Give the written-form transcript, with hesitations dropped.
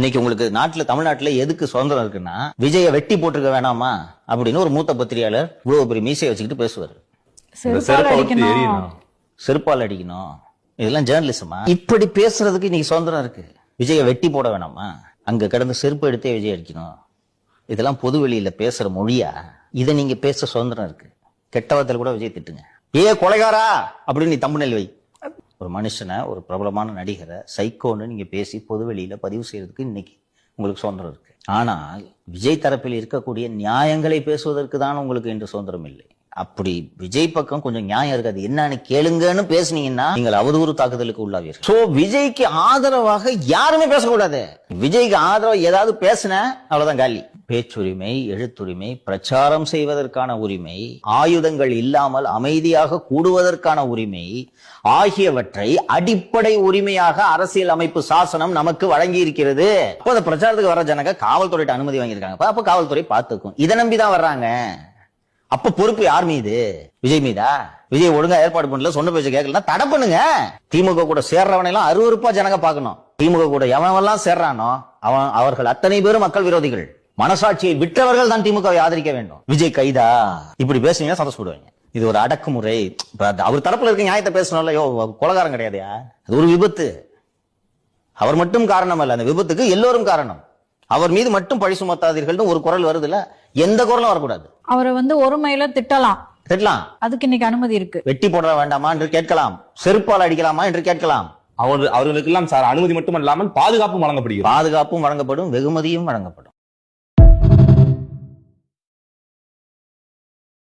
இன்னைக்கு உங்களுக்கு தமிழ்நாட்டுல எதுக்கு சுதந்திரம் இருக்குன்னா விஜய வெட்டி போட்டிருக்க வேணாமா அப்படின்னு ஒரு மூத்த பத்திரிகையாளர் இவ்வளவு பெரிய மீசையை வச்சுக்கிட்டு பேசுவாரு. செருப்பால் அடிக்கணும், இதெல்லாம் ஜேர்னலிசமா? இப்படி பேசுறதுக்கு இன்னைக்கு சுதந்திரம் இருக்கு. விஜய வெட்டி போட வேணாமா, அங்க கிடந்து செருப்பு எடுத்தே விஜய் அடிக்கணும், இதெல்லாம் பொது வெளியில பேசுற மொழியா? இதை நீங்க பேச சுதந்திரம் இருக்கு. கெட்டவத்தில் கூட விஜய் திட்டுங்க, கொலைகாரா அப்படின்னு நீ தம்புநெல் வை. ஒரு மனுஷனை, ஒரு பிரபலமான நடிகரை சைக்கோன்னு நீங்க பேசி பொது வெளியில பதிவு செய்யறதுக்கு இன்னைக்கு உங்களுக்கு சுதந்திரம் இருக்கு. ஆனால் விஜய் தரப்பில் இருக்கக்கூடிய நியாயங்களை பேசுவதற்கு தான் உங்களுக்கு இன்று சுதந்திரம் இல்லை. அப்படி விஜய் பக்கம் கொஞ்சம் நியாயம் இருக்காது, என்னன்னு கேளுங்கன்னு பேசுனீங்கன்னா நீங்கள் அவதூறு தாக்குதலுக்கு உள்ளாவீர்கள். சோ விஜய்க்கு ஆதரவாக யாருமே பேசக்கூடாது. விஜய்க்கு ஆதரவா ஏதாவது பேசின அவ்வளவுதான் காலி. பேச்சுரிமை, எழுத்துரிமை, பிரச்சாரம் செய்வதற்கான உரிமை, ஆயுதங்கள் இல்லாமல் அமைதியாக கூடுவதற்கான உரிமை ஆகியவற்றை அடிப்படை உரிமையாக அரசியல் அமைப்பு சாசனம் நமக்கு வழங்கி இருக்கிறது. அப்போ அந்த பிரச்சாரத்துக்கு வர ஜனங்க காவல்துறையிட்ட அனுமதி வாங்கியிருக்காங்க, அப்ப காவல்துறை பார்த்துக்கும். இதை நம்பிதான் வர்றாங்க. அப்ப பொறுப்பு யார் மீது? விஜய் மீதா? விஜய் ஒழுங்கா ஏற்பாடு பண்ணல, சொன்ன பேச்ச கேட்கலன்னா தடை பண்ணுங்க. திமுக கூட சேர்றவனை எல்லாம் அருவருப்பா ஜனங்க பார்க்கணும். திமுக கூட எவனெல்லாம் சேர்றானோ அவர்கள் அத்தனை பேரும் மக்கள் விரோதிகள், மனசாட்சியை விற்றவர்கள் தான் திமுகவை ஆதரிக்க வேண்டும். விஜய் கைதா இப்படி பேசுனீங்கன்னா சந்தோஷப்படுவாங்க. இது ஒரு அடக்குமுறை. அவர் தரப்புல இருக்க நியாயத்தை பேசணும்ல. கொலைகாரம் கிடையாதுயா, அது ஒரு விபத்து. அவர் மட்டும் காரணம் அல்ல, அந்த விபத்துக்கு எல்லோரும் காரணம். அவர் மீது மட்டும் பழி சுமத்தாதீர்கள் ஒரு குரல் வருதுல, எந்த குரலும் வரக்கூடாது. அவரை ஒருமையில திட்டலாம், அதுக்கு இன்னைக்கு அனுமதி இருக்கு. வெட்டி போட வேண்டாமா என்று கேட்கலாம், செருப்பால் அடிக்கலாமா என்று கேட்கலாம். அவர்களுக்கெல்லாம் சார் அனுமதி மட்டும் இல்லாமல் பாதுகாப்பும் வழங்கப்படும், வெகுமதியும் வழங்கப்படும்.